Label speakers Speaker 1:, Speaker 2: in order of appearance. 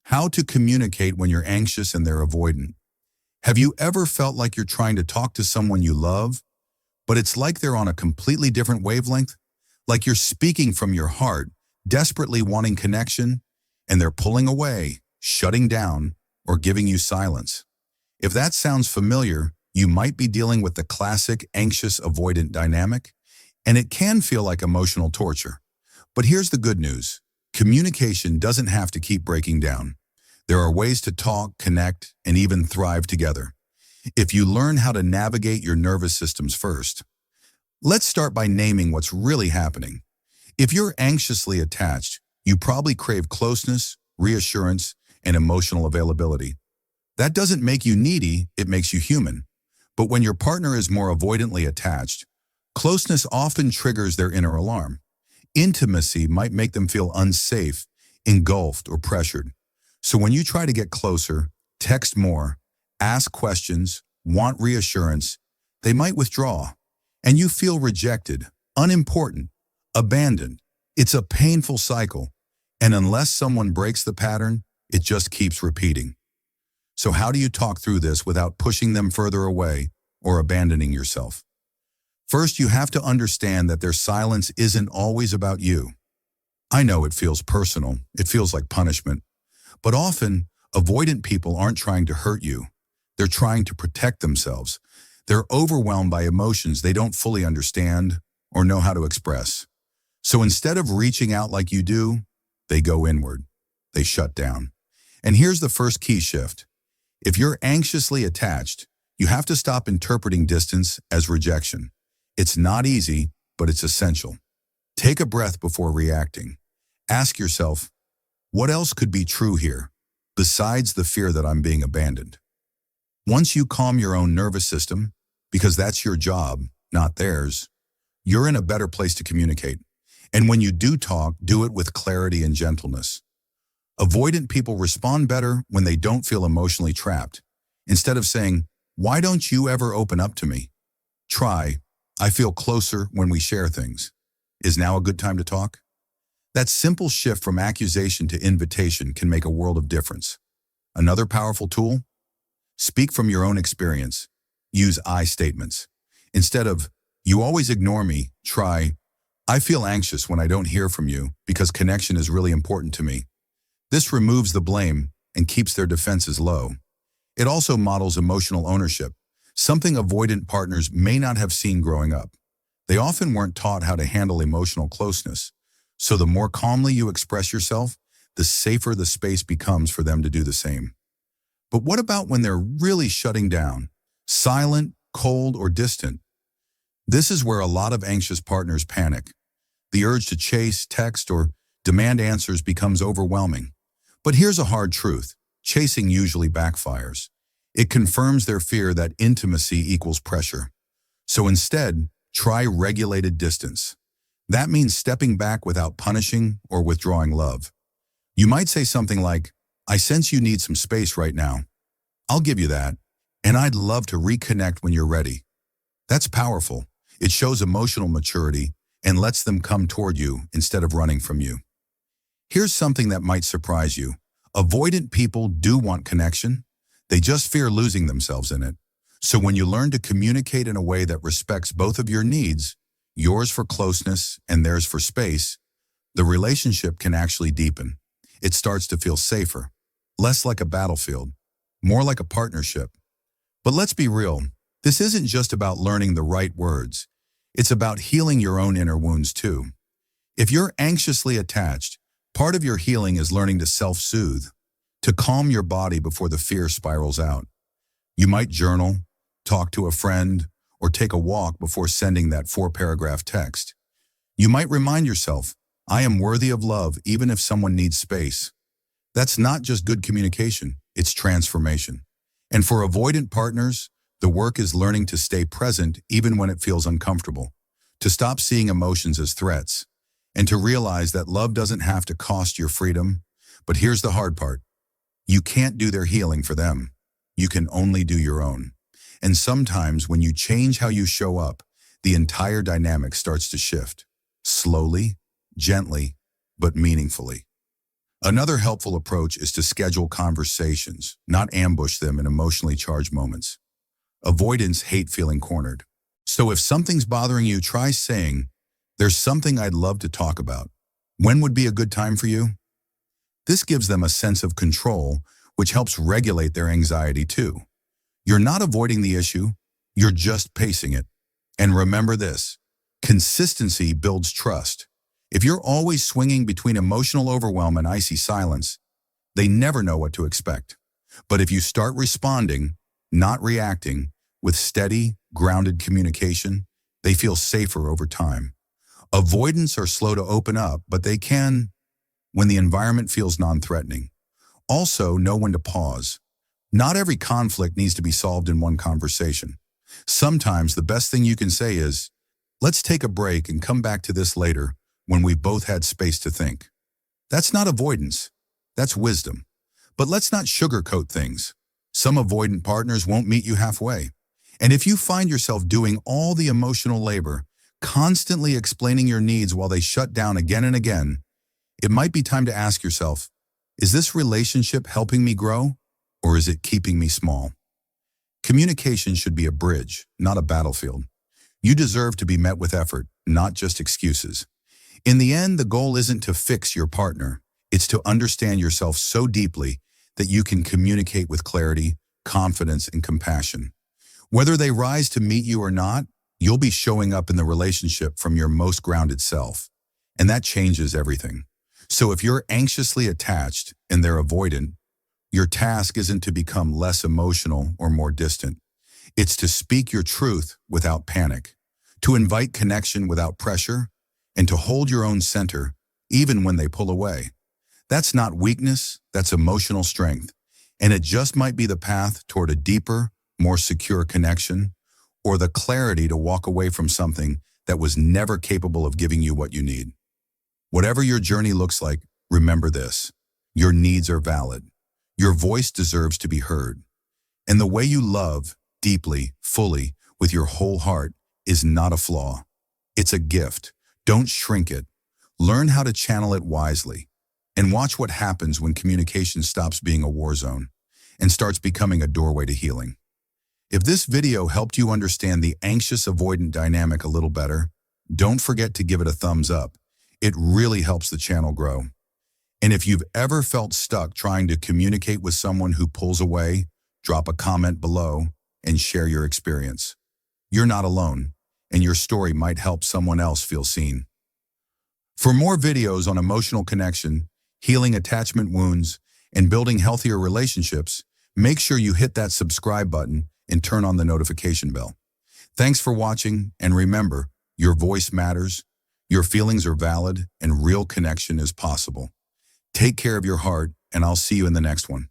Speaker 1: How to communicate when you're anxious and they're avoidant. Have you ever felt like you're trying to talk to someone you love, but it's like they're on a completely different wavelength? Like you're speaking from your heart, desperately wanting connection, and they're pulling away, shutting down, or giving you silence. If that sounds familiar, you might be dealing with the classic anxious-avoidant dynamic, and it can feel like emotional torture. But here's the good news. Communication doesn't have to keep breaking down. There are ways to talk, connect, and even thrive together, if you learn how to navigate your nervous systems first. Let's start by naming what's really happening. If you're anxiously attached, you probably crave closeness, reassurance, and emotional availability. That doesn't make you needy, it makes you human. But when your partner is more avoidantly attached, closeness often triggers their inner alarm. Intimacy might make them feel unsafe, engulfed, or pressured. So when you try to get closer, text more, ask questions, want reassurance, they might withdraw. And you feel rejected, unimportant, abandoned. It's a painful cycle. And unless someone breaks the pattern, it just keeps repeating. So how do you talk through this without pushing them further away or abandoning yourself? First, you have to understand that their silence isn't always about you. I know it feels personal, it feels like punishment, but often, avoidant people aren't trying to hurt you. They're trying to protect themselves. They're overwhelmed by emotions they don't fully understand or know how to express. So instead of reaching out like you do, they go inward. They shut down. And here's the first key shift. If you're anxiously attached, you have to stop interpreting distance as rejection. It's not easy, but it's essential. Take a breath before reacting. Ask yourself, what else could be true here, besides the fear that I'm being abandoned? Once you calm your own nervous system, because that's your job, not theirs, you're in a better place to communicate. And when you do talk, do it with clarity and gentleness. Avoidant people respond better when they don't feel emotionally trapped. Instead of saying, why don't you ever open up to me? Try, I feel closer when we share things. Is now a good time to talk? That simple shift from accusation to invitation can make a world of difference. Another powerful tool? Speak from your own experience. Use I statements. Instead of, you always ignore me, try, I feel anxious when I don't hear from you because connection is really important to me. This removes the blame and keeps their defenses low. It also models emotional ownership, something avoidant partners may not have seen growing up. They often weren't taught how to handle emotional closeness, so the more calmly you express yourself, the safer the space becomes for them to do the same. But what about when they're really shutting down, silent, cold, or distant? This is where a lot of anxious partners panic. The urge to chase, text, or demand answers becomes overwhelming. But here's a hard truth. Chasing usually backfires. It confirms their fear that intimacy equals pressure. So instead, try regulated distance. That means stepping back without punishing or withdrawing love. You might say something like, I sense you need some space right now. I'll give you that, and I'd love to reconnect when you're ready. That's powerful. It shows emotional maturity and lets them come toward you instead of running from you. Here's something that might surprise you. Avoidant people do want connection. They just fear losing themselves in it. So when you learn to communicate in a way that respects both of your needs, yours for closeness and theirs for space, the relationship can actually deepen. It starts to feel safer, less like a battlefield, more like a partnership. But let's be real, this isn't just about learning the right words. It's about healing your own inner wounds too. If you're anxiously attached, part of your healing is learning to self-soothe, to calm your body before the fear spirals out. You might journal, talk to a friend, or take a walk before sending that 4-paragraph text. You might remind yourself, I am worthy of love even if someone needs space. That's not just good communication, it's transformation. And for avoidant partners, the work is learning to stay present even when it feels uncomfortable, to stop seeing emotions as threats, and to realize that love doesn't have to cost your freedom. But here's the hard part. You can't do their healing for them. You can only do your own. And sometimes when you change how you show up, the entire dynamic starts to shift. Slowly, gently, but meaningfully. Another helpful approach is to schedule conversations, not ambush them in emotionally charged moments. Avoidants hate feeling cornered. So if something's bothering you, try saying, "There's something I'd love to talk about. When would be a good time for you?" This gives them a sense of control, which helps regulate their anxiety too. You're not avoiding the issue, you're just pacing it. And remember this, consistency builds trust. If you're always swinging between emotional overwhelm and icy silence, they never know what to expect. But if you start responding, not reacting, with steady, grounded communication, they feel safer over time. Avoidants are slow to open up, but they can when the environment feels non-threatening. Also, know when to pause. Not every conflict needs to be solved in one conversation. Sometimes the best thing you can say is, "Let's take a break and come back to this later when we've both had space to think." That's not avoidance, that's wisdom. But let's not sugarcoat things. Some avoidant partners won't meet you halfway. And if you find yourself doing all the emotional labor, constantly explaining your needs while they shut down again and again, it might be time to ask yourself, is this relationship helping me grow, or is it keeping me small? Communication should be a bridge, not a battlefield. You deserve to be met with effort, not just excuses. In the end, the goal isn't to fix your partner. It's to understand yourself so deeply that you can communicate with clarity, confidence, and compassion. Whether they rise to meet you or not, you'll be showing up in the relationship from your most grounded self. And that changes everything. So if you're anxiously attached and they're avoidant, your task isn't to become less emotional or more distant. It's to speak your truth without panic, to invite connection without pressure, and to hold your own center even when they pull away. That's not weakness, that's emotional strength. And it just might be the path toward a deeper, more secure connection, or the clarity to walk away from something that was never capable of giving you what you need. Whatever your journey looks like, remember this: your needs are valid. Your voice deserves to be heard. And the way you love, deeply, fully, with your whole heart, is not a flaw. It's a gift. Don't shrink it. Learn how to channel it wisely. And watch what happens when communication stops being a war zone and starts becoming a doorway to healing. If this video helped you understand the anxious-avoidant dynamic a little better, don't forget to give it a thumbs up. It really helps the channel grow. And if you've ever felt stuck trying to communicate with someone who pulls away, drop a comment below and share your experience. You're not alone, and your story might help someone else feel seen. For more videos on emotional connection, healing attachment wounds, and building healthier relationships, make sure you hit that subscribe button and turn on the notification bell. Thanks for watching, and remember, your voice matters, your feelings are valid, and real connection is possible. Take care of your heart, and I'll see you in the next one.